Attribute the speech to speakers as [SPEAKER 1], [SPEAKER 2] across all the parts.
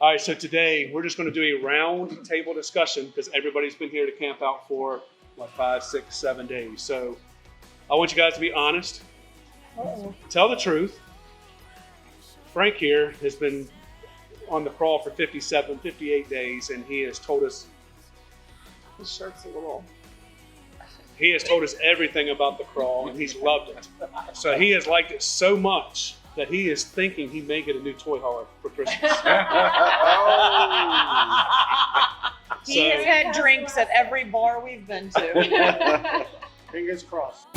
[SPEAKER 1] All right, so today we're just going to do a round table discussion because everybody's been here to camp out for what, 5, 6, 7 days. So I want you guys to be honest. Tell the truth. Frank here has been on the crawl for 57, 58 days, and he has told us his shirt's a little. He has told us everything about the crawl, and he's loved it. So he has liked it so much that he is thinking he may get a new toy hauler for Christmas.
[SPEAKER 2] He has had drinks at every bar we've been to.
[SPEAKER 3] Fingers crossed.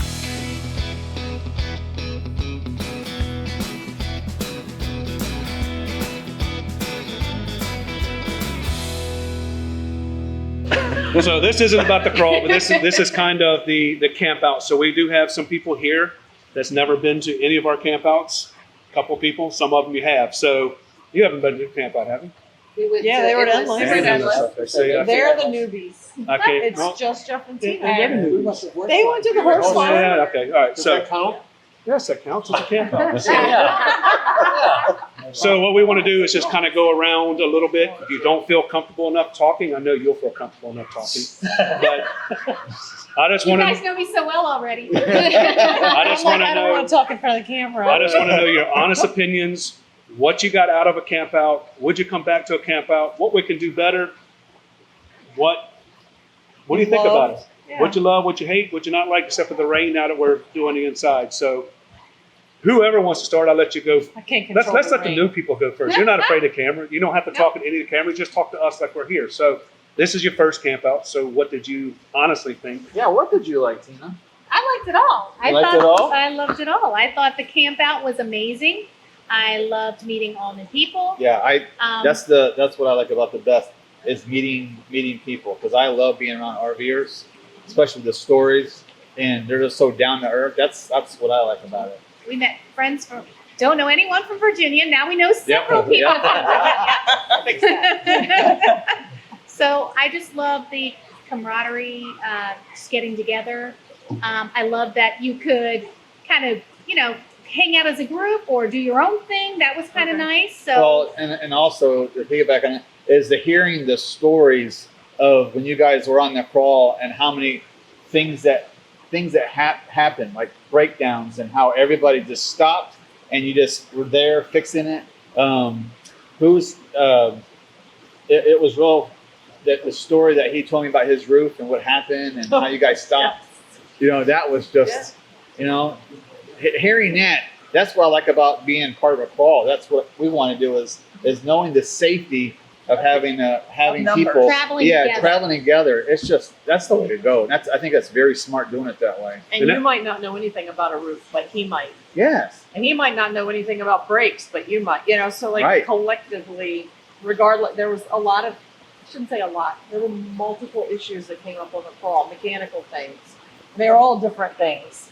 [SPEAKER 1] So this isn't about the crawl, but this is kind of the camp out. So we do have some people here that's never been to any of our campouts. A couple people, some of them you have. So you haven't been to a camp out, have you?
[SPEAKER 2] Yeah, they were done. They're the newbies.
[SPEAKER 1] Okay.
[SPEAKER 2] It's just Jeff and Tina.
[SPEAKER 1] They
[SPEAKER 2] went to the first one.
[SPEAKER 1] Yeah, okay, all right.
[SPEAKER 3] Does
[SPEAKER 1] So
[SPEAKER 3] that count?
[SPEAKER 1] yes, that counts as a camp out. So what we want to do is just kind of go around a little bit. If you don't feel comfortable enough talking, I know you'll feel comfortable enough talking. But I just
[SPEAKER 4] You
[SPEAKER 1] want
[SPEAKER 4] guys
[SPEAKER 1] to.
[SPEAKER 4] know me so well already.
[SPEAKER 1] I just want to
[SPEAKER 2] I don't want
[SPEAKER 1] know.
[SPEAKER 2] to talk in front of the camera.
[SPEAKER 1] I just want to know your honest opinions. What you got out of a camp out? Would you come back to a camp out? What we can do better? What do you think about it?
[SPEAKER 2] Yeah.
[SPEAKER 1] What you love, what you hate, what you not like, except for the rain now that we're doing the inside. So whoever wants to start, I'll let you go.
[SPEAKER 2] I can't control
[SPEAKER 1] Let's
[SPEAKER 2] the
[SPEAKER 1] let the
[SPEAKER 2] rain.
[SPEAKER 1] new people go first. You're not afraid of camera. You don't have to talk at any of the cameras. Just talk to us like we're here. So this is your first camp out. So what did you honestly think?
[SPEAKER 3] Yeah, what did you like, Tina?
[SPEAKER 4] I liked it all.
[SPEAKER 3] You liked it all?
[SPEAKER 4] I loved it all. I thought the camp out was amazing. I loved meeting all new people.
[SPEAKER 5] Yeah,
[SPEAKER 4] Um,
[SPEAKER 5] that's what I like about the best is meeting people, because I love being around RVers, especially the stories, and they're just so down to earth. That's what I like about it.
[SPEAKER 4] We met friends from, don't know anyone from Virginia. Now we know several people from Virginia. So I just love the camaraderie, just getting together. I love that you could kind of, hang out as a group or do your own thing. That was kind of nice. So
[SPEAKER 5] Well, and also to piggyback on it is the hearing the stories of when you guys were on the crawl and how many things that happened, like breakdowns, and how everybody just stopped and you just were there fixing it. It was real that the story that he told me about his roof and what happened and how you guys stopped. That was just hearing that. That's what I like about being part of a crawl. That's what we want to do is knowing the safety of having people traveling together. It's just that's the way to go. I think that's very smart doing it that way.
[SPEAKER 2] And you might not know anything about a roof, but he might.
[SPEAKER 5] Yes.
[SPEAKER 2] And he might not know anything about brakes, but you might. So like
[SPEAKER 5] Right.
[SPEAKER 2] collectively, regardless, there was a lot of, I shouldn't say a lot, there were multiple issues that came up on the crawl, mechanical things. They're all different things.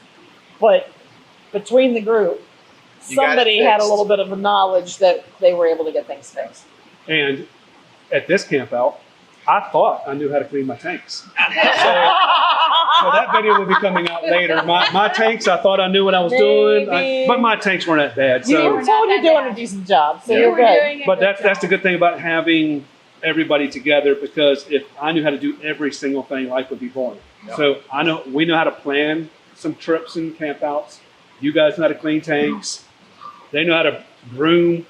[SPEAKER 2] But between the group,
[SPEAKER 5] You got it
[SPEAKER 2] somebody had a
[SPEAKER 5] fixed.
[SPEAKER 2] lited bit of a knowledge that they were able to get things fixed.
[SPEAKER 1] And at this camp out, I thought I knew how to clean my tanks. So that video will be coming out later. My tanks, I thought I knew what I was doing, but my tanks weren't that bad.
[SPEAKER 2] You
[SPEAKER 1] So,
[SPEAKER 2] were told you're doing a decent job, so you're good.
[SPEAKER 1] but that's the good thing about having everybody together, because if I knew how to do every single thing, life would be boring.
[SPEAKER 5] Yep.
[SPEAKER 1] So we know how to plan some trips and campouts. You guys know how to clean tanks. They know how to groom.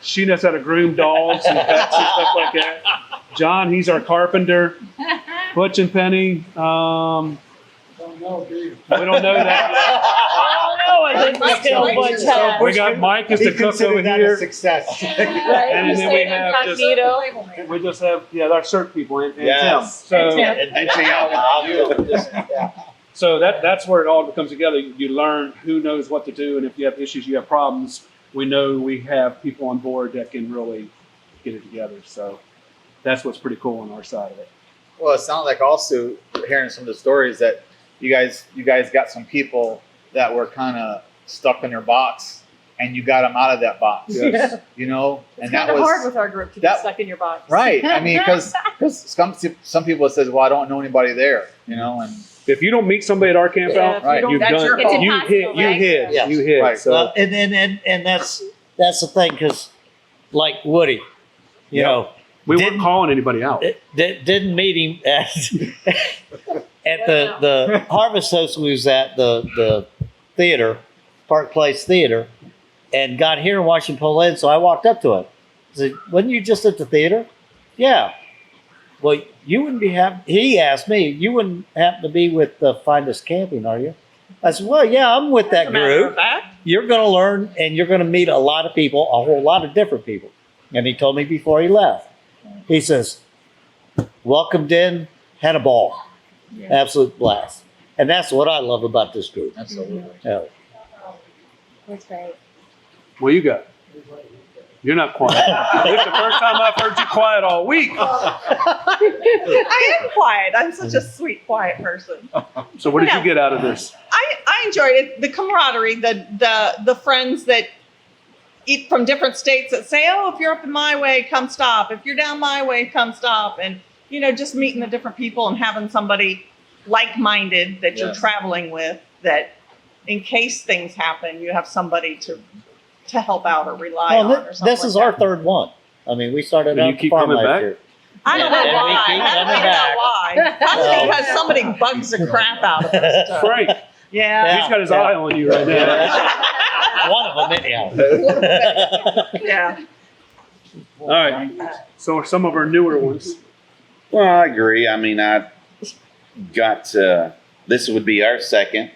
[SPEAKER 1] She knows how to groom dogs and pets and stuff like that. John, he's our carpenter. Butch and Penny,
[SPEAKER 3] Don't know, do you?
[SPEAKER 1] we don't know that yet.
[SPEAKER 2] I didn't skill Butch had.
[SPEAKER 1] We got Mike as the cook over
[SPEAKER 3] that
[SPEAKER 1] here.
[SPEAKER 3] a success.
[SPEAKER 2] Right?
[SPEAKER 1] And
[SPEAKER 2] You
[SPEAKER 1] then
[SPEAKER 2] stayed
[SPEAKER 1] we have just-
[SPEAKER 2] incognito.
[SPEAKER 1] We just have our search people and Tim.
[SPEAKER 5] Yes.
[SPEAKER 1] So
[SPEAKER 2] And Tim.
[SPEAKER 1] So that's where it all comes together. You learn who knows what to do, and if you have issues, you have problems, we know we have people on board that can really get it together. So that's what's pretty cool on our side of it.
[SPEAKER 5] Well, it sounds like also hearing some of the stories that you guys got some people that were kind of stuck in their box, and you got them out of that box.
[SPEAKER 1] Yes.
[SPEAKER 5] And
[SPEAKER 2] It's
[SPEAKER 5] that
[SPEAKER 2] kind of
[SPEAKER 5] was
[SPEAKER 2] hard with our group to get stuck in your box.
[SPEAKER 5] right. I mean, because some people says, "Well, I don't know anybody there," and
[SPEAKER 1] If you don't meet somebody at our camp out,
[SPEAKER 5] Right.
[SPEAKER 1] you've
[SPEAKER 2] That's
[SPEAKER 1] done
[SPEAKER 2] your
[SPEAKER 1] it.
[SPEAKER 2] fault.
[SPEAKER 1] You
[SPEAKER 4] It's
[SPEAKER 1] hid.
[SPEAKER 4] impossible,
[SPEAKER 1] You
[SPEAKER 4] right?
[SPEAKER 1] hid.
[SPEAKER 5] Yes.
[SPEAKER 1] You hid.
[SPEAKER 5] Right.
[SPEAKER 1] So
[SPEAKER 6] Well, and that's the thing, because like Woody, You know,
[SPEAKER 1] We weren't
[SPEAKER 6] Didn't-
[SPEAKER 1] calling anybody out.
[SPEAKER 6] didn't meet him at the Harvest Host. We was at the theater, Park Place Theater, and got here and watching pull in. So I walked up to him. I said, "Wasn't you just at the theater?" "Yeah." "Well, you wouldn't be he asked me, "You wouldn't happen to be with Find Us Camping, are you?" I said, "Well, yeah, I'm with that group. You're going to learn and you're going to meet a lot of people, a whole lot of different people." And he told me before he left. He says, "Welcomed in, had a ball. Absolute blast." And that's what I love about this group.
[SPEAKER 5] Absolutely.
[SPEAKER 6] Yeah.
[SPEAKER 4] That's great.
[SPEAKER 1] What you got? You're not quiet. This is the first time I've heard you quiet all week.
[SPEAKER 7] I am quiet. I'm such a sweet, quiet person.
[SPEAKER 1] So what did you get out of this?
[SPEAKER 7] I enjoyed it. The camaraderie, the friends that eat from different states that say, "Oh, if you're up in my way, come stop. If you're down my way, come stop." And just meeting the different people and having somebody like-minded that you're
[SPEAKER 5] Yes.
[SPEAKER 7] traveling with, that in case things happen, you have somebody to help out or rely on.
[SPEAKER 6] Well,
[SPEAKER 7] Or something
[SPEAKER 6] this is
[SPEAKER 7] like
[SPEAKER 6] our
[SPEAKER 7] that.
[SPEAKER 6] third one. I mean, we started
[SPEAKER 1] And
[SPEAKER 6] out
[SPEAKER 1] you
[SPEAKER 6] the
[SPEAKER 1] keep
[SPEAKER 6] farm
[SPEAKER 1] coming
[SPEAKER 6] last
[SPEAKER 1] back?
[SPEAKER 6] year.
[SPEAKER 7] I don't know
[SPEAKER 6] And we
[SPEAKER 7] why.
[SPEAKER 6] keep
[SPEAKER 7] I
[SPEAKER 6] coming
[SPEAKER 7] don't
[SPEAKER 6] back.
[SPEAKER 7] know why. Probably because somebody bugs the crap out of us. to-
[SPEAKER 1] Frank,
[SPEAKER 7] Yeah.
[SPEAKER 1] he's got his eye on you right now.
[SPEAKER 6] One of them, anyhow.
[SPEAKER 7] Yeah.
[SPEAKER 1] All right. So some of our newer ones.
[SPEAKER 8] Well, I agree. I mean, I got this would be our second,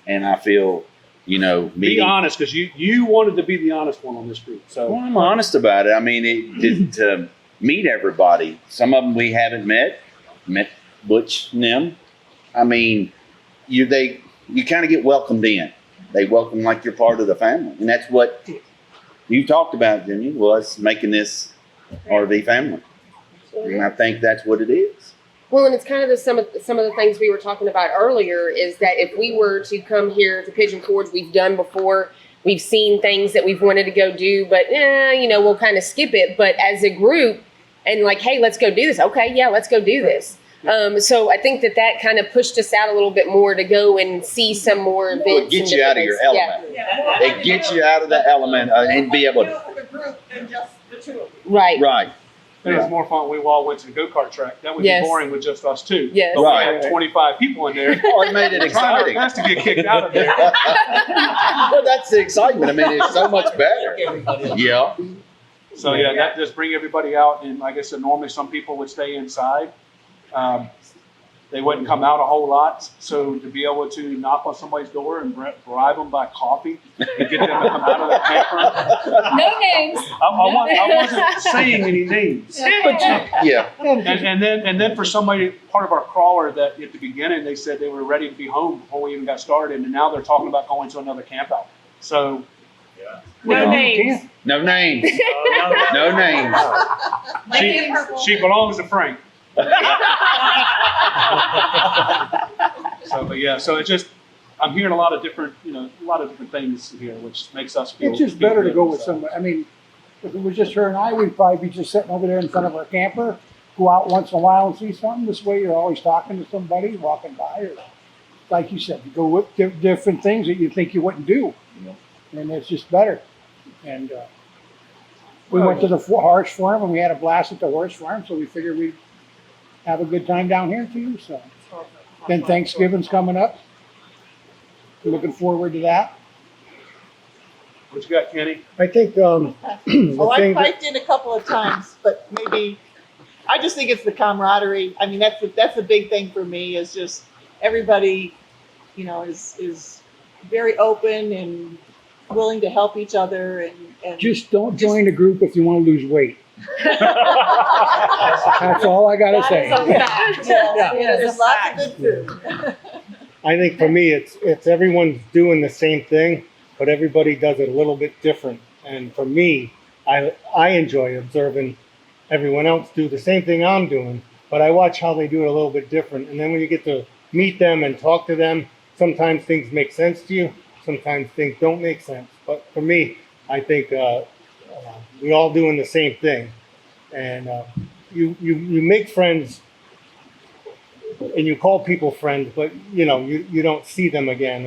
[SPEAKER 8] and I feel,
[SPEAKER 1] Be
[SPEAKER 8] meeting.
[SPEAKER 1] honest, because you wanted to be the honest one on this group. So
[SPEAKER 8] Well, I'm honest about it. I mean, to meet everybody. Some of them we haven't met Butch and them. I mean, you kind of get welcomed in. They welcome like you're part of the family, and that's what you talked about, didn't you? Was making this RV family, and I think that's what it is.
[SPEAKER 9] Well, and it's kind of some of the things we were talking about earlier is that if we were to come here to Pigeon Forge, we've done before, we've seen things that we've wanted to go do, but we'll kind of skip it. But as a group, and like, hey, let's go do this. Okay, yeah, let's go do this. So I think that kind of pushed us out a little bit more to go and see some more events.
[SPEAKER 8] Well, it gets
[SPEAKER 9] and
[SPEAKER 8] you out of
[SPEAKER 9] different
[SPEAKER 8] your
[SPEAKER 9] things.
[SPEAKER 8] element.
[SPEAKER 9] Yeah.
[SPEAKER 8] It gets you out of the element and be able to.
[SPEAKER 7] The group and just the two of you.
[SPEAKER 9] Right.
[SPEAKER 8] Right.
[SPEAKER 1] it was more fun when we all went to the go-kart track. That would
[SPEAKER 9] Yes.
[SPEAKER 1] be boring with just us two.
[SPEAKER 9] Yes.
[SPEAKER 1] But
[SPEAKER 8] Right.
[SPEAKER 1] we had 25 people in there.
[SPEAKER 8] Oh, it made it
[SPEAKER 1] Trying
[SPEAKER 8] exciting.
[SPEAKER 1] our best to get kicked out of there.
[SPEAKER 8] Well, that's the excitement. I mean, it's so much better. Yeah.
[SPEAKER 1] So yeah, that just bring everybody out. And like I said, normally some people would stay inside. They wouldn't come out a whole lot. So to be able to knock on somebody's door and bribe them by coffee and get them to come out of the camper.
[SPEAKER 4] No names.
[SPEAKER 1] I wasn't saying any names.
[SPEAKER 8] Yeah.
[SPEAKER 1] And then for somebody, part of our crawler, that at the beginning they said they were ready to be home before we even got started, and now they're talking about going to another camp out. So
[SPEAKER 7] No names.
[SPEAKER 8] No names. No names.
[SPEAKER 1] she belongs to Frank. So, but yeah, so it's just I'm hearing a lot of different things here, which makes us feel.
[SPEAKER 3] It's just
[SPEAKER 1] feel
[SPEAKER 3] better to
[SPEAKER 1] good,
[SPEAKER 3] go with
[SPEAKER 1] so.
[SPEAKER 3] somebody. I mean, if it was just her and I, we'd probably be just sitting over there in front of our camper, go out once in a while and see something. This way, you're always talking to somebody walking by, or like you said, you go with different things that you think you wouldn't do, and it's just better. And we went to the horse farm and we had a blast at the horse farm, so we figured we'd have a good time down here too. So then Thanksgiving's coming up. Looking forward to that.
[SPEAKER 1] What you got, Kenny?
[SPEAKER 3] I think the
[SPEAKER 7] Oh, I
[SPEAKER 3] thing that,
[SPEAKER 7] piped in a couple of times, but maybe, I just think it's the camaraderie. I mean, that's the big thing for me, is just everybody, is very open and willing to help each other, and
[SPEAKER 3] just don't join a group if you want to lose weight. That's all I gotta say.
[SPEAKER 7] There's lots of good food.
[SPEAKER 10] I think for me, it's everyone's doing the same thing, but everybody does it a little bit different. And for me, I enjoy observing everyone else do the same thing I'm doing, but I watch how they do it a little bit different. And then when you get to meet them and talk to them, sometimes things make sense to you, sometimes things don't make sense. But for me, I think we all doing the same thing, and you make friends. And you call people friends, but you don't see them again.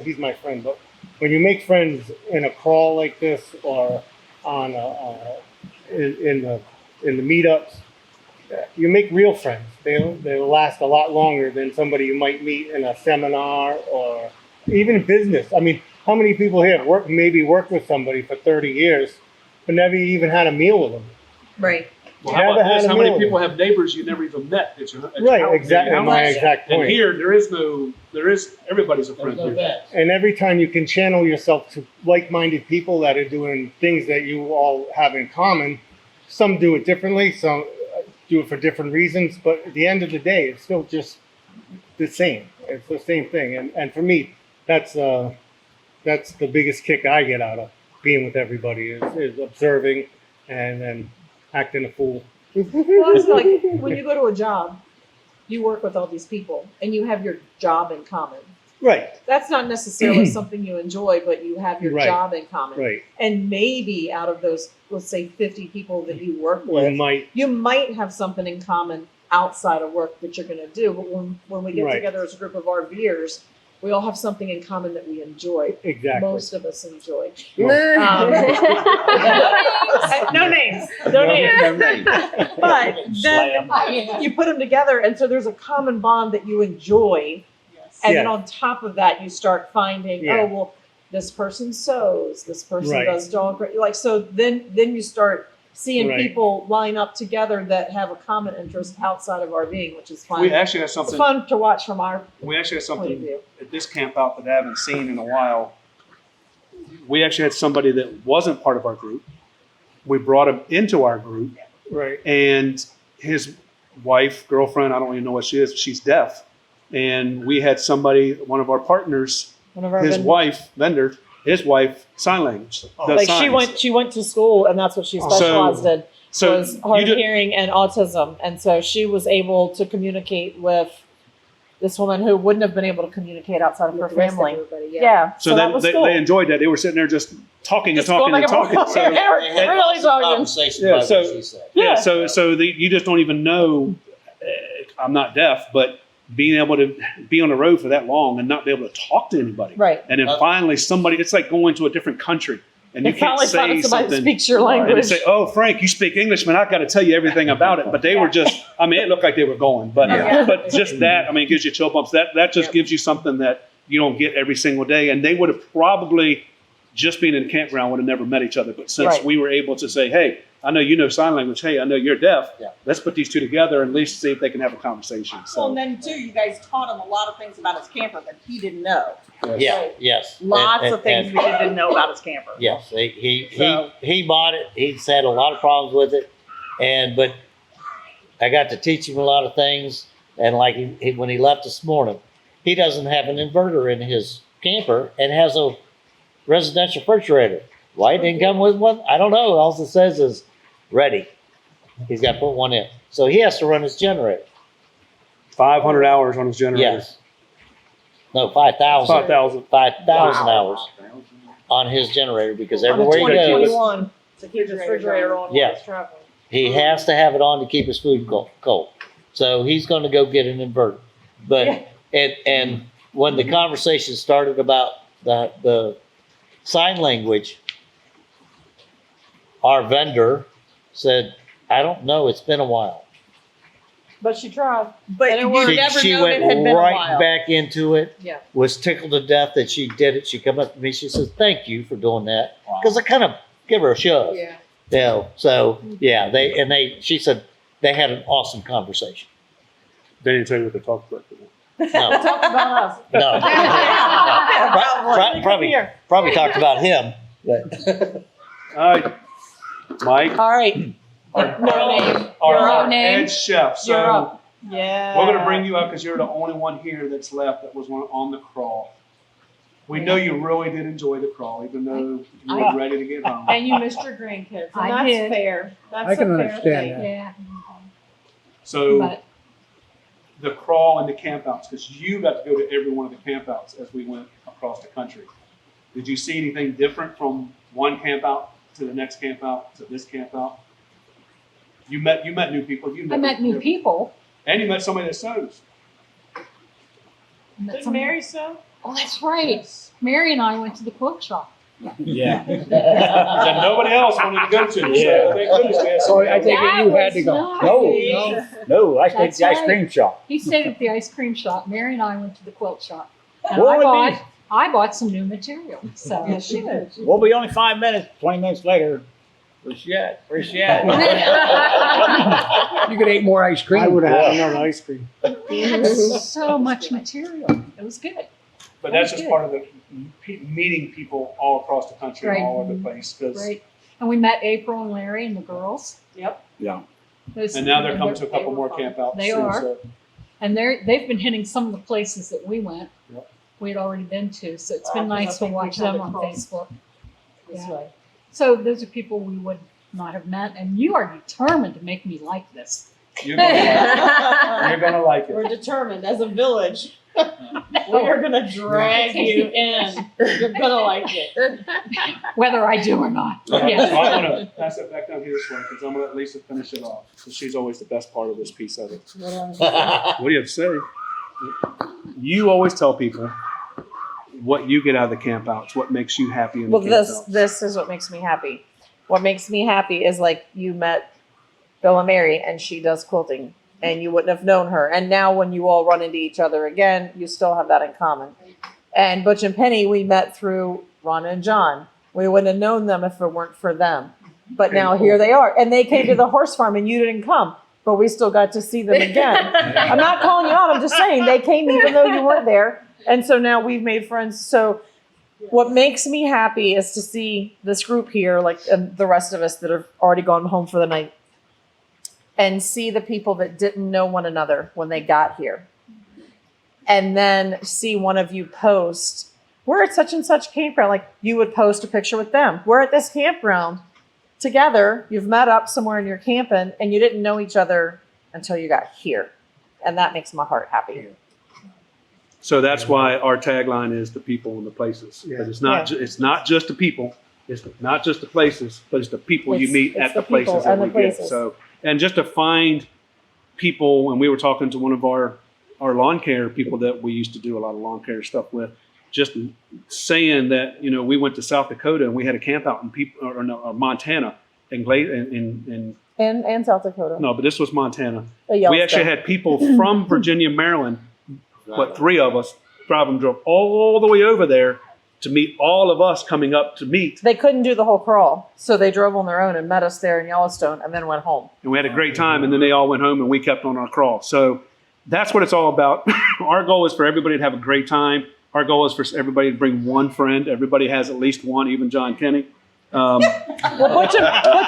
[SPEAKER 10] He's my friend, but when you make friends in a crawl like this or on in the meetups, you make real friends. They'll last a lot longer than somebody you might meet in a seminar or even in business. I mean, how many people here have worked with somebody for 30 years, but never even had a meal with them?
[SPEAKER 7] Right.
[SPEAKER 1] Well, how about this? How many people have neighbors you never even met? At your
[SPEAKER 10] Right,
[SPEAKER 1] house?
[SPEAKER 10] exactly. My exact
[SPEAKER 1] And
[SPEAKER 10] point.
[SPEAKER 1] here, everybody's a friend here.
[SPEAKER 10] And every time you can channel yourself to like-minded people that are doing things that you all have in common, some do it differently, some do it for different reasons, but at the end of the day, it's still just the same. It's the same thing. And for me, that's the biggest kick I get out of being with everybody is observing and then acting a fool.
[SPEAKER 2] Well, it's like when you go to a job, you work with all these people and you have your job in common.
[SPEAKER 10] Right,
[SPEAKER 2] That's not necessarily something you enjoy, but you have your
[SPEAKER 10] Right.
[SPEAKER 2] job in common.
[SPEAKER 10] right.
[SPEAKER 2] And maybe out of those, let's say 50 people that you work
[SPEAKER 10] You
[SPEAKER 2] with,
[SPEAKER 10] might,
[SPEAKER 2] you might have something in common outside of work that you're going to do. But when we get
[SPEAKER 10] Right.
[SPEAKER 2] together as a group of RVers, we all have something in common that we enjoy.
[SPEAKER 10] exactly.
[SPEAKER 2] Most of us enjoy.
[SPEAKER 9] No.
[SPEAKER 2] No names. No names. But then you put them together, and so there's a common bond that you enjoy. And then
[SPEAKER 10] Yeah.
[SPEAKER 2] on top of that, you start finding,
[SPEAKER 10] Yeah.
[SPEAKER 2] oh, well, this person sews, this person
[SPEAKER 10] Right.
[SPEAKER 2] does dog, like, so then you start seeing
[SPEAKER 10] Right.
[SPEAKER 2] people line up together that have a common interest outside of RVing, which is fun.
[SPEAKER 1] We actually have
[SPEAKER 2] It's
[SPEAKER 1] something.
[SPEAKER 2] fun to watch from our
[SPEAKER 1] We actually have
[SPEAKER 2] point of
[SPEAKER 1] something
[SPEAKER 2] view.
[SPEAKER 1] at this camp out that I haven't seen in a while. We actually had somebody that wasn't part of our group. We brought him into our group,
[SPEAKER 10] Right.
[SPEAKER 1] and his wife, girlfriend, I don't even know what she is, she's deaf. And we had somebody, one of our partners,
[SPEAKER 2] One of our
[SPEAKER 1] his
[SPEAKER 2] vendors.
[SPEAKER 1] wife, sign language. Does
[SPEAKER 2] Like
[SPEAKER 1] signs.
[SPEAKER 2] she went to school, and that's what she
[SPEAKER 1] So-
[SPEAKER 2] specialized in,
[SPEAKER 1] So
[SPEAKER 2] was hard
[SPEAKER 1] you do,
[SPEAKER 2] hearing and autism, and so she was able to communicate with this woman who wouldn't have been able to communicate outside of her family. Yeah,
[SPEAKER 1] so
[SPEAKER 2] that
[SPEAKER 1] then
[SPEAKER 2] was
[SPEAKER 1] they,
[SPEAKER 2] cool.
[SPEAKER 1] they enjoyed that. They were sitting there just talking
[SPEAKER 2] Just
[SPEAKER 1] and talking
[SPEAKER 2] going
[SPEAKER 1] and
[SPEAKER 2] back and
[SPEAKER 1] talking. So,
[SPEAKER 2] forth. They were really talking.
[SPEAKER 6] Conversation
[SPEAKER 1] Yeah,
[SPEAKER 6] about
[SPEAKER 1] so-
[SPEAKER 6] what she said.
[SPEAKER 1] yeah, so you just don't even know. I'm not deaf, but being able to be on the road for that long and not be able to talk to anybody,
[SPEAKER 2] Right.
[SPEAKER 1] and then finally somebody, it's like going to a different country and you
[SPEAKER 2] And
[SPEAKER 1] can't
[SPEAKER 2] finally
[SPEAKER 1] say
[SPEAKER 2] finding somebody that
[SPEAKER 1] something.
[SPEAKER 2] speaks your
[SPEAKER 1] And they
[SPEAKER 2] language.
[SPEAKER 1] say, "Oh, Frank, you speak English, man. I got to tell you everything about it." But they were just, I mean, it looked like they were going, but
[SPEAKER 2] Yeah.
[SPEAKER 1] but just that, I mean, it gives you chill bumps. That just gives you something that you don't get every single day. And they would have probably, just being in the campground, would have never met each other. But since
[SPEAKER 2] Right.
[SPEAKER 1] we were able to say, "Hey, I know you know sign language. Hey, I know you're deaf.
[SPEAKER 6] Yeah.
[SPEAKER 1] Let's put these two together and at least see if they can have a conversation."
[SPEAKER 7] Well, and
[SPEAKER 1] So
[SPEAKER 7] then too, you guys taught him a lot of things about his camper that he didn't know.
[SPEAKER 6] Yeah, yes.
[SPEAKER 7] Lots
[SPEAKER 6] And-
[SPEAKER 7] of things
[SPEAKER 6] and-
[SPEAKER 7] we didn't know about his camper.
[SPEAKER 6] Yes, he
[SPEAKER 7] So-
[SPEAKER 6] he bought it. He's had a lot of problems with it, but I got to teach him a lot of things. And like when he left this morning, he doesn't have an inverter in his camper and has a residential refrigerator. Why it didn't come with one? I don't know. All it says is ready. He's got to put one in, so he has to run his generator.
[SPEAKER 1] 500 hours on his generator.
[SPEAKER 6] Yes. No, 5,000.
[SPEAKER 1] 5,000.
[SPEAKER 6] 5,000 hours on his generator because everywhere he goes,
[SPEAKER 2] 2021 to keep the refrigerator on while
[SPEAKER 6] Yeah.
[SPEAKER 2] he's traveling.
[SPEAKER 6] he has to have it on to keep his food cold. So he's going to go get an inverter. But and when the conversation started about the sign language, our vendor said, "I don't know. It's been a while."
[SPEAKER 2] But she tried.
[SPEAKER 7] But
[SPEAKER 2] And it
[SPEAKER 7] you
[SPEAKER 2] worked.
[SPEAKER 7] never
[SPEAKER 6] She
[SPEAKER 7] known it
[SPEAKER 6] went
[SPEAKER 7] had been a
[SPEAKER 6] right
[SPEAKER 7] while.
[SPEAKER 6] back into it.
[SPEAKER 2] Yeah.
[SPEAKER 6] Was tickled to death that she did it. She come up to me. She says, "Thank you for doing that," because I kind of give her a shove.
[SPEAKER 2] Yeah.
[SPEAKER 6] You know, so yeah, she said they had an awesome conversation.
[SPEAKER 1] They didn't tell you what they talked about.
[SPEAKER 6] No,
[SPEAKER 2] Talk about us.
[SPEAKER 6] no. Probably talked about him. But
[SPEAKER 1] All right, Mike.
[SPEAKER 2] All right. No name.
[SPEAKER 1] Our
[SPEAKER 2] You're up.
[SPEAKER 1] head chef. So
[SPEAKER 2] You're up. Yeah.
[SPEAKER 1] we're going to bring you up because you're the only one here that's left that was on the crawl. We know you really did enjoy the crawl, even though you were ready to get home.
[SPEAKER 2] And you missed your grandkids. And
[SPEAKER 4] I
[SPEAKER 2] that's
[SPEAKER 4] did.
[SPEAKER 2] fair. That's
[SPEAKER 3] I can
[SPEAKER 2] a fair
[SPEAKER 3] understand
[SPEAKER 2] thing.
[SPEAKER 3] that.
[SPEAKER 4] Yeah.
[SPEAKER 1] So
[SPEAKER 4] But
[SPEAKER 1] the crawl and the campouts, because you got to go to every one of the campouts as we went across the country. Did you see anything different from one campout to the next campout to this campout? You met new people.
[SPEAKER 4] I met new people.
[SPEAKER 1] And you met somebody that sews.
[SPEAKER 4] Met
[SPEAKER 2] Did
[SPEAKER 4] some-
[SPEAKER 2] Mary sew?
[SPEAKER 4] Oh, that's right. Mary and I went to the quilt shop.
[SPEAKER 5] Yeah.
[SPEAKER 1] that nobody else wanted to go to. So thank goodness we had
[SPEAKER 3] So
[SPEAKER 1] somebody
[SPEAKER 3] I
[SPEAKER 1] else.
[SPEAKER 3] think you had to go.
[SPEAKER 5] No, I stayed at
[SPEAKER 11] That's
[SPEAKER 5] the ice
[SPEAKER 11] right.
[SPEAKER 5] cream shop.
[SPEAKER 11] He stayed at the ice cream shop. Mary and I went to the quilt shop. And
[SPEAKER 5] What would
[SPEAKER 11] I bought some new material. So
[SPEAKER 2] Yeah, she did.
[SPEAKER 5] We'll be only 5 minutes, 20 minutes later. Where's she at? Where's she at?
[SPEAKER 3] You could eat more ice cream.
[SPEAKER 10] I would have had another ice cream.
[SPEAKER 11] we had so much material. It was good.
[SPEAKER 1] But that's just part of the meeting people all across the country and
[SPEAKER 11] Right.
[SPEAKER 1] all over the place. 'Cause-
[SPEAKER 11] Right. And we met April and Larry and the girls.
[SPEAKER 2] Yep.
[SPEAKER 11] Those-
[SPEAKER 1] And now they're coming to a couple
[SPEAKER 2] were
[SPEAKER 1] more
[SPEAKER 2] fun.
[SPEAKER 1] campouts.
[SPEAKER 11] They
[SPEAKER 1] too,
[SPEAKER 11] are.
[SPEAKER 1] so-
[SPEAKER 11] And they've been hitting some of the places that we went.
[SPEAKER 1] Yep.
[SPEAKER 11] We had already been to. So it's been
[SPEAKER 2] I
[SPEAKER 11] nice to
[SPEAKER 2] think
[SPEAKER 11] watch
[SPEAKER 2] we've had
[SPEAKER 11] them
[SPEAKER 2] it
[SPEAKER 11] on
[SPEAKER 2] cross
[SPEAKER 11] Facebook.
[SPEAKER 2] This
[SPEAKER 11] Yeah.
[SPEAKER 2] way.
[SPEAKER 11] So those are people we would not have met. And you are determined to make me like this.
[SPEAKER 1] You're gonna like it. You're gonna like
[SPEAKER 2] We're
[SPEAKER 1] it.
[SPEAKER 2] determined as a village. We are gonna drag you in. You're gonna like it.
[SPEAKER 11] Whether I do or not.
[SPEAKER 1] So
[SPEAKER 11] Yes.
[SPEAKER 1] I want to pass it back down here this way because I'm gonna let Lisa finish it off. Because she's always the best part of this piece of it. What do you have to say? You always tell people what you get out of the campouts, what makes you happy in the
[SPEAKER 2] Well,
[SPEAKER 1] campouts.
[SPEAKER 2] this is what makes me happy. What makes me happy is like you met Bill and Mary, and she does quilting, and you wouldn't have known her. And now when you all run into each other again, you still have that in common. And Butch and Penny, we met through Ron and John. We wouldn't have known them if it weren't for them. But now here they are, and they came to the horse farm, and you didn't come. But we still got to see them again. I'm not calling you out. I'm just saying they came even though you weren't there. And so now we've made friends. So what makes me happy is to see this group here, like and the rest of us that have already gone home for the night, and see the people that didn't know one another when they got here. And then see one of you post, we're at such and such campground. Like you would post a picture with them. We're at this campground together. You've met up somewhere and you're camping and you didn't know each other until you got here. And that makes my heart happy.
[SPEAKER 1] So that's why our tagline is the people and the places. Because it's not it's not just the people, it's not just the places, but it's the people you
[SPEAKER 2] It's-
[SPEAKER 1] meet
[SPEAKER 2] it's
[SPEAKER 1] at the
[SPEAKER 2] the people
[SPEAKER 1] places that
[SPEAKER 2] and
[SPEAKER 1] we
[SPEAKER 2] the
[SPEAKER 1] get.
[SPEAKER 2] places.
[SPEAKER 1] So and just to find people, and we were talking to one of our lawn care people that we used to do a lot of lawn care stuff with, just saying that, you know, we went to South Dakota and we had a camp out in or Montana and
[SPEAKER 2] And South Dakota.
[SPEAKER 1] no, but this was Montana.
[SPEAKER 2] The
[SPEAKER 1] We actually
[SPEAKER 2] Yellowstone.
[SPEAKER 1] had people from Virginia, Maryland, but 3 of us drove all the way over there to meet all of us coming up to meet.
[SPEAKER 2] They couldn't do the whole crawl, so they drove on their own and met us there in Yellowstone and then went home.
[SPEAKER 1] And we had a great time, and then they all went home and we kept on our crawl. So that's what it's all about. Our goal is for everybody to have a great time. Our goal is for everybody to bring one friend. Everybody has at least one, even John Kenny.
[SPEAKER 2] Well, Butch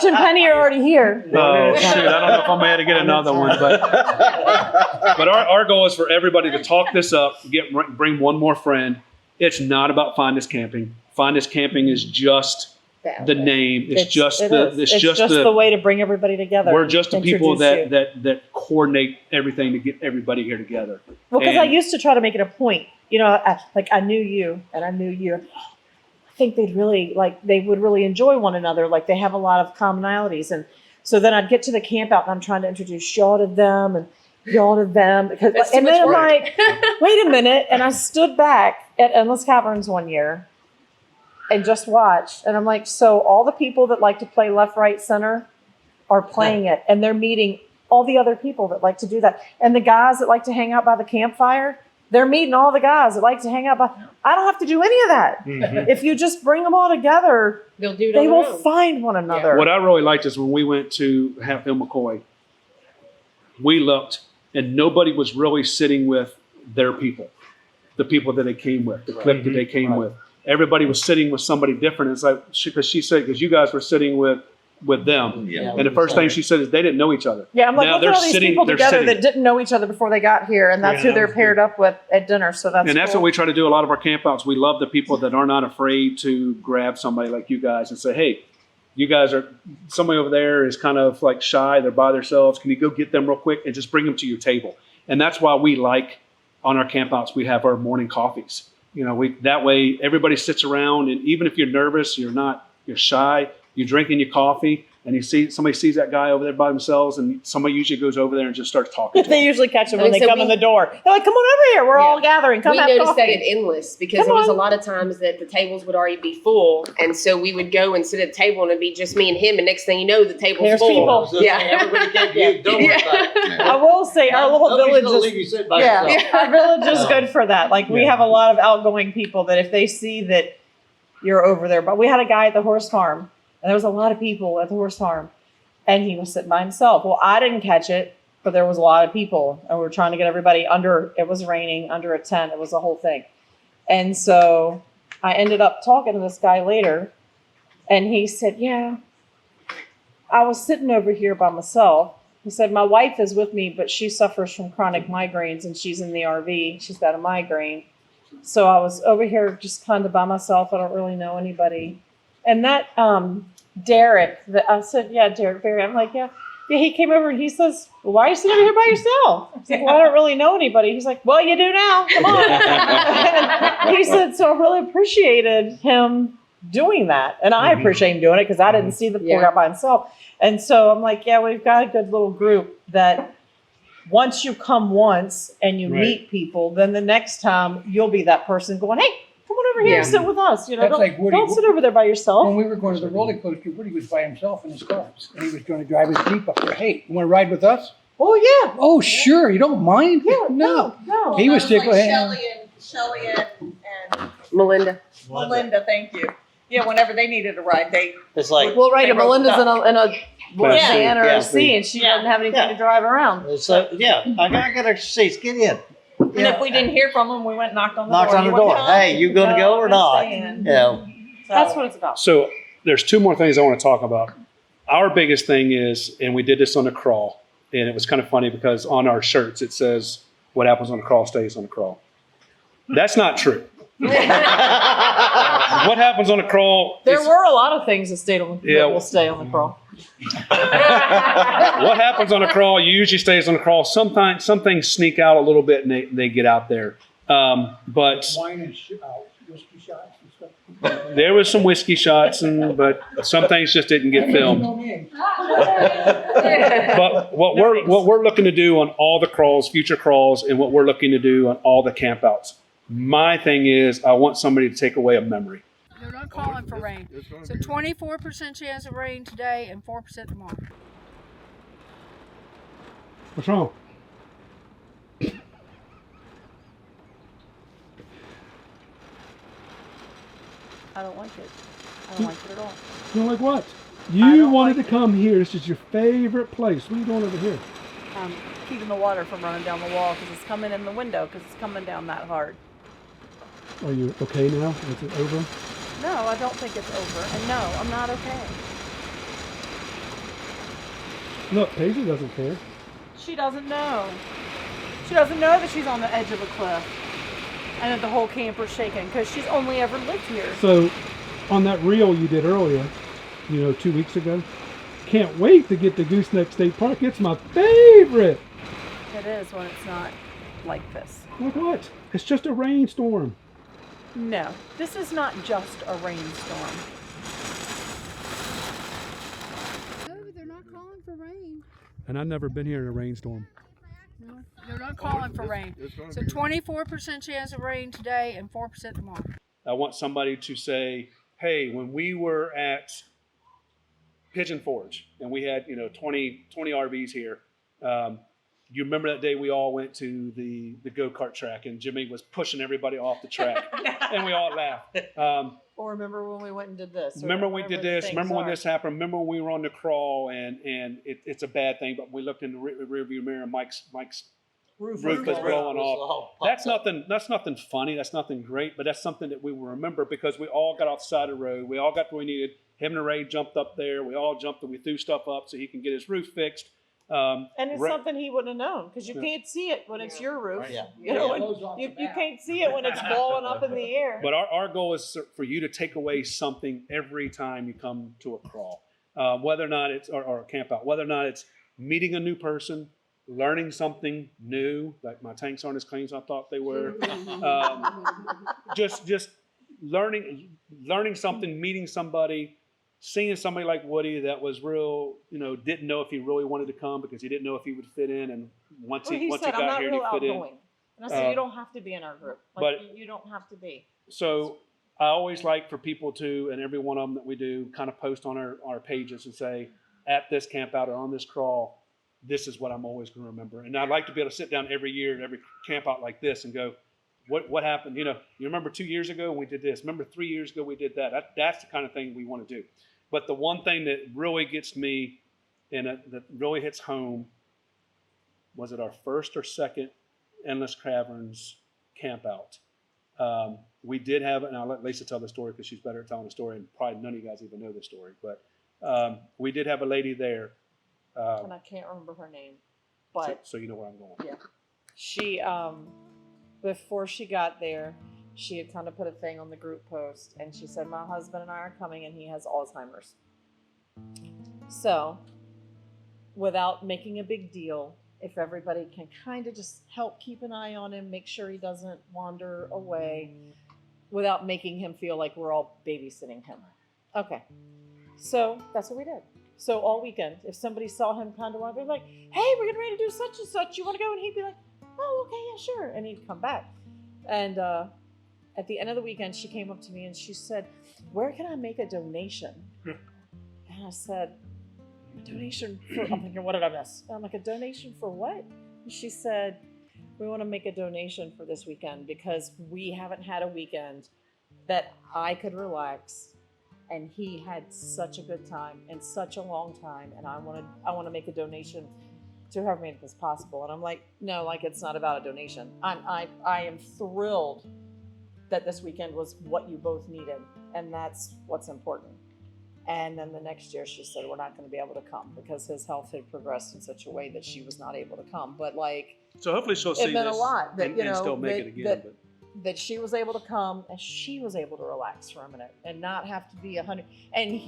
[SPEAKER 2] and Penny are already here.
[SPEAKER 1] Oh, shoot. I don't know if I'm going to get another one, but our goal is for everybody to talk this up, bring one more friend. It's not about FindUs Camping. FindUs Camping is just the name. It's just
[SPEAKER 2] the way to bring everybody together.
[SPEAKER 1] We're just the people
[SPEAKER 2] Introduce you.
[SPEAKER 1] that coordinate everything to get everybody here together.
[SPEAKER 2] Well, because I
[SPEAKER 1] And-
[SPEAKER 2] used to try to make it a point. You know, I knew you and I knew you. I think they would really enjoy one another. Like they have a lot of commonalities. And so then I'd get to the camp out and I'm trying to introduce y'all to them and y'all to them. Because,
[SPEAKER 9] That's too
[SPEAKER 2] and then I'm
[SPEAKER 9] much work.
[SPEAKER 2] like, wait a minute. And I stood back at Endless Caverns one year and just watched. And I'm like, so all the people that like to play left, right, center are playing it. And they're meeting all the other people that like to do that. And the guys that like to hang out by the campfire, they're meeting all the guys that like to hang out by. I don't have to do any of that.
[SPEAKER 10] Mhm.
[SPEAKER 2] If you just bring them all together,
[SPEAKER 9] They'll do it
[SPEAKER 2] they
[SPEAKER 9] on
[SPEAKER 2] will
[SPEAKER 9] their own.
[SPEAKER 2] find one another.
[SPEAKER 1] What I really liked is when we went to Hatfield McCoy, we looked and nobody was really sitting with their people, the people that they came with, the clique that they came with. Everybody was sitting with somebody different. It's like, because she said, because you guys were sitting with them.
[SPEAKER 8] Yeah.
[SPEAKER 1] And the first thing she said is they didn't know each other.
[SPEAKER 2] Yeah, I'm like,
[SPEAKER 1] Now
[SPEAKER 2] look
[SPEAKER 1] they're
[SPEAKER 2] at all these
[SPEAKER 1] sitting-
[SPEAKER 2] people
[SPEAKER 1] they're
[SPEAKER 2] together
[SPEAKER 1] sitting.
[SPEAKER 2] that didn't know each other before they got here, and that's
[SPEAKER 10] Yeah,
[SPEAKER 2] who they're
[SPEAKER 10] that was
[SPEAKER 2] paired up with at dinner. So that's
[SPEAKER 1] And that's
[SPEAKER 2] cool.
[SPEAKER 1] what we try to do a lot of our campouts. We love the people that are not afraid to grab somebody like you guys and say, hey, you guys are, somebody over there is kind of like shy, they're by themselves. Can you go get them real quick and just bring them to your table? And that's why we like on our campouts, we have our morning coffees. You know, that way everybody sits around, and even if you're nervous, you're shy, you're drinking your coffee, and somebody sees that guy over there by themselves, and somebody usually goes over there and just starts talking to
[SPEAKER 2] They
[SPEAKER 1] him.
[SPEAKER 2] usually catch them when
[SPEAKER 9] Okay,
[SPEAKER 2] they
[SPEAKER 9] so
[SPEAKER 2] come in the door. They're like, come on over here. We're all gathering. Come
[SPEAKER 9] We
[SPEAKER 2] have
[SPEAKER 9] noticed that
[SPEAKER 2] coffee.
[SPEAKER 9] at Endless because
[SPEAKER 2] Come
[SPEAKER 9] there was a
[SPEAKER 2] on.
[SPEAKER 9] lot of times that the tables would already be full, and so we would go and sit at the table, and it'd be just me and him. And next thing you know, the table's
[SPEAKER 2] There's
[SPEAKER 9] full.
[SPEAKER 2] people.
[SPEAKER 9] Yeah.
[SPEAKER 6] Everybody came to you. Don't worry about it.
[SPEAKER 2] I will say our little
[SPEAKER 6] Nobody's gonna
[SPEAKER 2] village
[SPEAKER 6] leave
[SPEAKER 2] is
[SPEAKER 6] you sitting by
[SPEAKER 2] yeah,
[SPEAKER 6] yourself.
[SPEAKER 2] our village is good for that. Like we
[SPEAKER 1] Yeah.
[SPEAKER 2] have a lot of outgoing people that if they see that you're over there, but we had a guy at the horse farm, and there was a lot of people at the horse farm, and he was sitting by himself. Well, I didn't catch it, but there was a lot of people, and we were trying to get everybody under. It was raining under a tent. It was a whole thing, and so I ended up talking to this guy later, and he said, "Yeah, I was sitting over here by myself." He said, my wife is with me, but she suffers from chronic migraines and she's in the RV. She's got a migraine. So I was over here just kind of by myself. I don't really know anybody. And that Derek, I said, yeah, Derek Berry. I'm like, yeah, he came over and he says, well, why are you sitting over here by yourself? I was like, well, I don't really know anybody. He's like, well, you do now. Come on. And he said, so I really appreciated him doing that. And I appreciate him doing it because I didn't see the poor guy by himself. And so I'm like, yeah, we've got a good little group that once you come once and you meet people, then the next time you'll be that person going, hey, come on over here and sit with us. You know,
[SPEAKER 3] That's like Woody.
[SPEAKER 2] don't sit over there by yourself.
[SPEAKER 3] When we were going to the roller coaster, Woody was by himself in his car. And he was going to drive his Jeep up there. Hey, you want to ride with us?
[SPEAKER 2] Oh, yeah.
[SPEAKER 3] Oh, sure. You don't mind?
[SPEAKER 2] Yeah,
[SPEAKER 3] No.
[SPEAKER 2] no.
[SPEAKER 3] He was sticking with him.
[SPEAKER 7] Shelly and
[SPEAKER 9] Melinda.
[SPEAKER 7] Melinda, thank you. Yeah, whenever they needed a ride, they
[SPEAKER 6] It's like,
[SPEAKER 2] Well, right,
[SPEAKER 7] They
[SPEAKER 2] and
[SPEAKER 7] wrote
[SPEAKER 2] Melinda's
[SPEAKER 7] it
[SPEAKER 2] in a
[SPEAKER 1] Class C,
[SPEAKER 2] van or
[SPEAKER 6] yeah.
[SPEAKER 2] a C, and she
[SPEAKER 7] Yeah.
[SPEAKER 2] doesn't have anything
[SPEAKER 6] Yeah.
[SPEAKER 2] to drive around.
[SPEAKER 6] so yeah, I got extra seats. Get in.
[SPEAKER 7] and if we didn't hear from them, we went and knocked on the
[SPEAKER 6] Knocked
[SPEAKER 7] door.
[SPEAKER 6] on the
[SPEAKER 7] You wanna
[SPEAKER 6] door.
[SPEAKER 7] come?
[SPEAKER 6] Hey, you gonna
[SPEAKER 2] No,
[SPEAKER 6] go or
[SPEAKER 2] I'm gonna
[SPEAKER 6] not?
[SPEAKER 2] stay in.
[SPEAKER 6] Yeah.
[SPEAKER 2] That's what it's about.
[SPEAKER 1] So there's two more things I want to talk about. Our biggest thing is, and we did this on the crawl, and it was kind of funny because on our shirts it says, what happens on the crawl stays on the crawl. That's not true. What happens on the crawl?
[SPEAKER 2] There
[SPEAKER 1] is-
[SPEAKER 2] were a lot of things that stayed on the
[SPEAKER 1] Yeah.
[SPEAKER 2] that will stay on the crawl.
[SPEAKER 1] What happens on the crawl usually stays on the crawl. Sometimes some things sneak out a little bit and they get out there. But
[SPEAKER 3] Wine and whiskey shots and stuff.
[SPEAKER 1] there was some whiskey shots, but some things just didn't get filmed. But what we're looking to do on all the crawls, future crawls, and what we're looking to do on all the campouts. My thing is, I want somebody to take away a memory.
[SPEAKER 12] They're not calling for rain. So 24% chance of rain today and 4% tomorrow.
[SPEAKER 1] What's wrong?
[SPEAKER 2] I don't like it. I don't like it at all.
[SPEAKER 1] You don't like what?
[SPEAKER 2] I
[SPEAKER 1] You
[SPEAKER 2] don't
[SPEAKER 1] wanted
[SPEAKER 2] like
[SPEAKER 1] to come here. This is your favorite place. What are you doing over here?
[SPEAKER 2] Keeping the water from running down the wall because it's coming in the window because it's coming down that hard.
[SPEAKER 1] Are you okay now? Is it over?
[SPEAKER 2] No, I don't think it's over. And no, I'm not okay.
[SPEAKER 1] Look, Paisley doesn't care.
[SPEAKER 2] She doesn't know. She doesn't know that she's on the edge of a cliff and that the whole camper's shaking because she's only ever lived here.
[SPEAKER 13] So, on that reel you did earlier, 2 weeks ago, can't wait to get to Gooseneck State Park. It's my favorite.
[SPEAKER 2] It is when it's not like this.
[SPEAKER 13] Like what? It's just a rainstorm.
[SPEAKER 2] No, this is not just a rainstorm.
[SPEAKER 12] No, they're not calling for rain.
[SPEAKER 13] And I've never been here in a rainstorm.
[SPEAKER 12] No, they're not calling for rain. So 24% chance of rain today and 4% tomorrow.
[SPEAKER 1] I want somebody to say, hey, when we were at Pigeon Forge and we had 20 RVs here, you remember that day we all went to the go-kart track and Jimmy was pushing everybody off the track and we all laughed.
[SPEAKER 2] Or remember when we went and did this?
[SPEAKER 1] Remember when we did this? Remember when this happened? Remember when we were on the crawl and it's a bad thing, but we looked in the rearview mirror and Mike's roof was blowing off. That's nothing funny. That's nothing great, but that's something that we will remember because we all got off the side of the road. We all got where we needed. Him and Ray jumped up there. We all jumped and we threw stuff up so he can get his roof fixed.
[SPEAKER 2] And it's something he wouldn't have known because you can't see it when it's your roof.
[SPEAKER 6] Yeah.
[SPEAKER 2] You can't see it when it's blowing up in the air.
[SPEAKER 1] But our goal is for you to take away something every time you come to a crawl, whether or not it's or a camp out, whether or not it's meeting a new person, learning something new, like my tanks aren't as clean as I thought they were. Just learning something, meeting somebody, seeing somebody like Woody that was real, didn't know if he really wanted to come because he didn't know if he would fit in, and once he
[SPEAKER 2] said, I'm
[SPEAKER 1] got
[SPEAKER 2] not
[SPEAKER 1] here,
[SPEAKER 2] real
[SPEAKER 1] he fit in.
[SPEAKER 2] outgoing. And I said, you don't have to be in our group. Like,
[SPEAKER 1] but-
[SPEAKER 2] you don't have to be.
[SPEAKER 1] So I always like for people to, and every one of them that we do, kind of post on our pages and say, at this camp out or on this crawl, this is what I'm always going to remember. And I'd like to be able to sit down every year at every camp out like this and go, what happened? You remember 2 years ago we did this. Remember 3 years ago we did that. That's the kind of thing we want to do. But the one thing that really gets me and that really hits home was it our first or second Endless Caverns camp out. We did have, and I'll let Lisa tell the story because she's better at telling the story, and probably none of you guys even know the story. But we did have a lady there.
[SPEAKER 2] And I can't remember her name. But
[SPEAKER 1] so you know where I'm going.
[SPEAKER 2] Yeah. She, before she got there, she had kind of put a thing on the group post, and she said, my husband and I are coming, and he has Alzheimer's. So, without making a big deal, if everybody can kind of just help keep an eye on him, make sure he doesn't wander away, without making him feel like we're all babysitting him. Okay. So, that's what we did. So, all weekend, if somebody saw him kind of wander, they'd be like, hey, we're getting ready to do such and such, you want to go? And he'd be like, oh, okay, yeah, sure. And he'd come back. And at the end of the weekend, she came up to me and she said, where can I make a donation? And I said, a donation for, I'm thinking, what did I miss? And I'm like, a donation for what? And she said, we want to make a donation for this weekend because we haven't had a weekend that I could relax, and he had such a good time and such a long time, and I want to make a donation to whoever made this possible. And I'm like, no, like, it's not about a donation. I am thrilled that this weekend was what you both needed, and that's what's important. And then the next year she said, we're not going to be able to come because his health had progressed in such a way that she was not able to come. But like,
[SPEAKER 1] so hopefully she'll see
[SPEAKER 2] it meant
[SPEAKER 1] this
[SPEAKER 2] a lot that,
[SPEAKER 1] and still make it again.
[SPEAKER 2] That she was able to come and she was able to relax for a minute and not have to be 100. And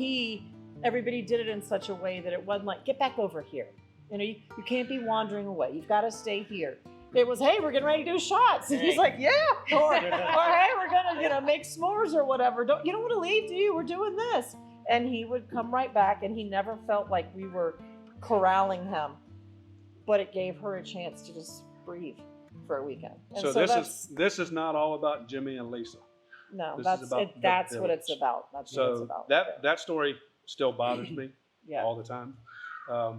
[SPEAKER 2] everybody did it in such a way that it wasn't like, get back over here. You can't be wandering away. You've got to stay here. It was, hey, we're getting ready to do shots. And he's like, yeah. Or hey, we're going to, make s'mores or whatever. You don't want to leave, do you? We're doing this. And he would come right back, and he never felt like we were corralling him. But it gave her a chance to just breathe for a weekend. And
[SPEAKER 1] so this is not all about Jimmy and Lisa.
[SPEAKER 2] No,
[SPEAKER 1] that's
[SPEAKER 2] what it's about. That's what it's about.
[SPEAKER 1] That story still bothers me
[SPEAKER 2] yeah.
[SPEAKER 1] all the time. But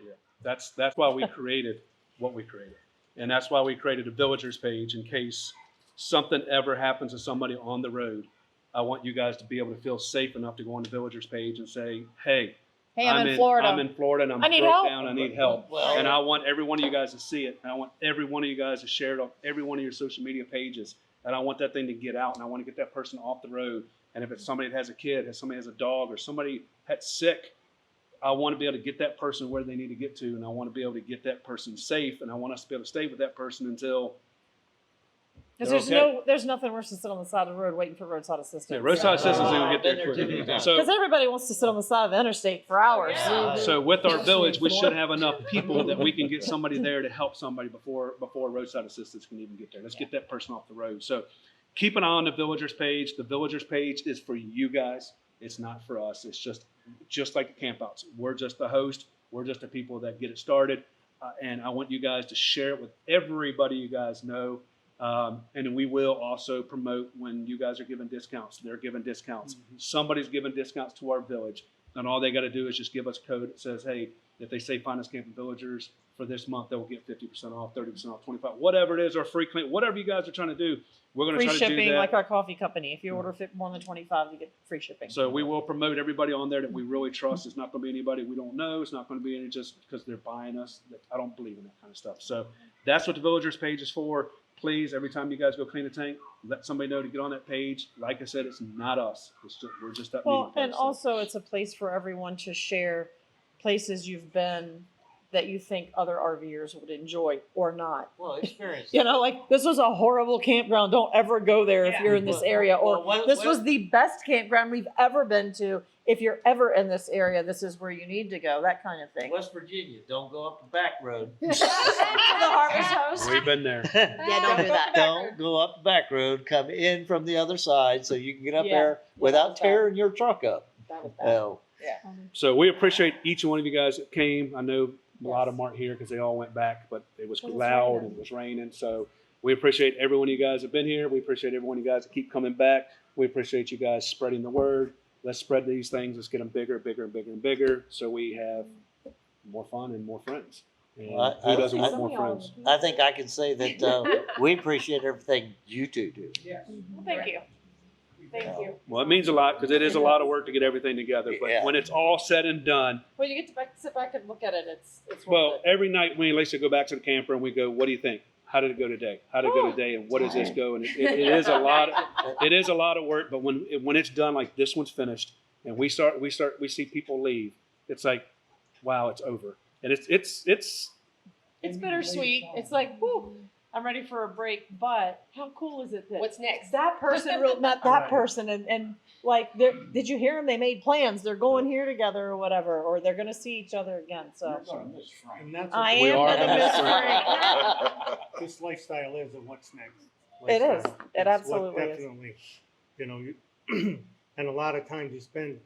[SPEAKER 1] yeah, that's why we created what we created. And that's why we created a villagers page in case something ever happens to somebody on the road. I want you guys to be able to feel safe enough to go on the villagers page and say, hey,
[SPEAKER 2] I'm in Florida.
[SPEAKER 1] I'm in Florida and I'm broke down. I need help. And I want every one of you guys to see it. And I want every one of you guys to share it on every one of your social media pages. And I want that thing to get out. And I want to get that person off the road. And if it's somebody that has a kid, if somebody has a dog, or somebody that's sick, I want to be able to get that person where they need to get to. And I want to be able to get that person safe. And I want us to be able to stay with that person until...
[SPEAKER 2] Because there's nothing worse than sitting on the side of the road waiting for roadside assistance.
[SPEAKER 1] Yeah, roadside assistance is going to get there quicker.
[SPEAKER 2] Because everybody wants to sit on the side of the interstate for hours.
[SPEAKER 1] Yeah. So with our village, we should have enough people that we can get somebody there to help somebody before roadside assistance can even get there. Let's get that person off the road. So keep an eye on the villagers page. The villagers page is for you guys. It's not for us. It's just like the campouts. We're just the host. We're just the people that get it started. And I want you guys to share it with everybody you guys know. And then we will also promote when you guys are giving discounts. They're giving discounts. Mm-hmm. Somebody's giving discounts to our village. And all they got to do is just give us a code that says, hey, if they say Find Us Camping Villagers for this month, they will get 50% off, 30% off, 25%, whatever it is, or free clean, whatever you guys are trying to do. We're going to try to do that.
[SPEAKER 2] Free shipping, like our coffee company. If you order more than 25, you get free shipping.
[SPEAKER 1] So we will promote everybody on there that we really trust. It's not going to be anybody we don't know. It's not going to be any just because they're buying us. I don't believe in that kind of stuff. So that's what the villagers page is for. Please, every time you guys go clean a tank, let somebody know to get on that page. Like I said, it's not us. We're just that meeting place.
[SPEAKER 2] And also it's a place for everyone to share places you've been that you think other RVers would enjoy or not.
[SPEAKER 6] Well, experience.
[SPEAKER 2] You know, like this was a horrible campground. Don't ever go there if
[SPEAKER 6] Yeah.
[SPEAKER 2] you're in this area. Or
[SPEAKER 6] Well,
[SPEAKER 2] this was the best campground we've ever been to. If you're ever in this area, this is where you need to go. That kind of thing.
[SPEAKER 6] West Virginia, don't go up the back road.
[SPEAKER 2] To the Harvest House.
[SPEAKER 1] We've been there.
[SPEAKER 2] Yeah, don't do that.
[SPEAKER 6] Don't go up the back road. Come in from the other side so you can get up
[SPEAKER 2] Yeah.
[SPEAKER 6] there without tearing your truck up.
[SPEAKER 2] That was bad.
[SPEAKER 6] No.
[SPEAKER 1] So we appreciate each one of you guys that came. I know a lot of them aren't here because they all went back, but it was loud and it was raining. So we appreciate every one of you guys that have been here. We appreciate every one of you guys that keep coming back. We appreciate you guys spreading the word. Let's spread these things. Let's get them bigger, bigger, and bigger, and bigger so we have more fun and more friends. And
[SPEAKER 6] Well,
[SPEAKER 1] who doesn't want more friends?
[SPEAKER 6] I think I can say that we appreciate everything you two do.
[SPEAKER 2] Well, thank you. Thank you.
[SPEAKER 1] Well, it means a lot because it is a lot of work to get everything together. But
[SPEAKER 6] Yeah.
[SPEAKER 1] when it's all said and done,
[SPEAKER 2] When you get to sit back and look at it, it's worth
[SPEAKER 1] well,
[SPEAKER 2] it.
[SPEAKER 1] every night me and Lisa go back to the camper and we go, what do you think? How did it go today? How did it go today? And what does this go? And it is a lot. It is a lot of work. But when it's done, like this one's finished, and we see people leave, it's like, wow, it's over. And it's
[SPEAKER 2] It's bittersweet. It's like, whoo, I'm ready for a break. But how cool is it that
[SPEAKER 9] What's next?
[SPEAKER 2] that person met that person and like, did you hear them? They made plans. They're going here together or whatever, or they're going to see each other again. So
[SPEAKER 10] And that's
[SPEAKER 2] I
[SPEAKER 10] what
[SPEAKER 1] We
[SPEAKER 2] am
[SPEAKER 1] are
[SPEAKER 2] going to
[SPEAKER 1] gonna
[SPEAKER 2] miss
[SPEAKER 1] miss
[SPEAKER 2] Frank.
[SPEAKER 10] this lifestyle is and what's next.
[SPEAKER 2] It is.
[SPEAKER 10] Lifestyle.
[SPEAKER 2] It
[SPEAKER 10] It's
[SPEAKER 2] absolutely
[SPEAKER 10] what
[SPEAKER 2] is.
[SPEAKER 10] definitely, you know, and a lot of times you spend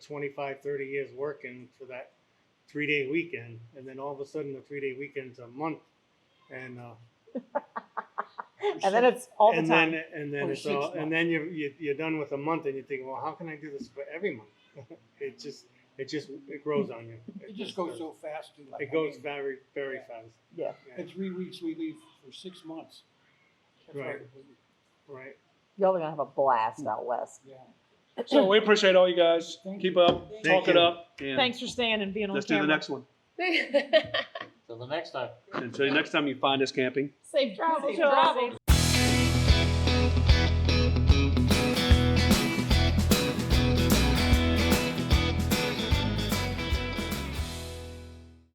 [SPEAKER 10] 25, 30 years working for that 3-day weekend, and then all of a sudden the 3-day weekend's a month, and
[SPEAKER 2] And then it's all the time.
[SPEAKER 10] and then
[SPEAKER 3] Or
[SPEAKER 10] it's
[SPEAKER 3] 6
[SPEAKER 10] all,
[SPEAKER 3] months.
[SPEAKER 10] and then you're done with a month, and you think, well, how can I do this for every month? it grows on you.
[SPEAKER 3] It just goes so fast. Too.
[SPEAKER 10] It goes very, very fast.
[SPEAKER 2] Yeah.
[SPEAKER 3] In 3 weeks, we leave for 6 months. That's
[SPEAKER 10] Right.
[SPEAKER 3] right.
[SPEAKER 10] Right.
[SPEAKER 2] Y'all are going to have a blast out west.
[SPEAKER 3] Yeah.
[SPEAKER 1] so we appreciate all you guys.
[SPEAKER 3] Thank
[SPEAKER 1] Keep
[SPEAKER 3] you.
[SPEAKER 1] up,
[SPEAKER 10] Thank
[SPEAKER 1] talk it
[SPEAKER 10] you.
[SPEAKER 1] up, and
[SPEAKER 2] Thanks for staying and being on
[SPEAKER 1] let's
[SPEAKER 2] camera.
[SPEAKER 1] do the next one.
[SPEAKER 6] Till the next time.
[SPEAKER 1] Until next time, you find us camping.
[SPEAKER 2] Safe travels.
[SPEAKER 9] Safe travels.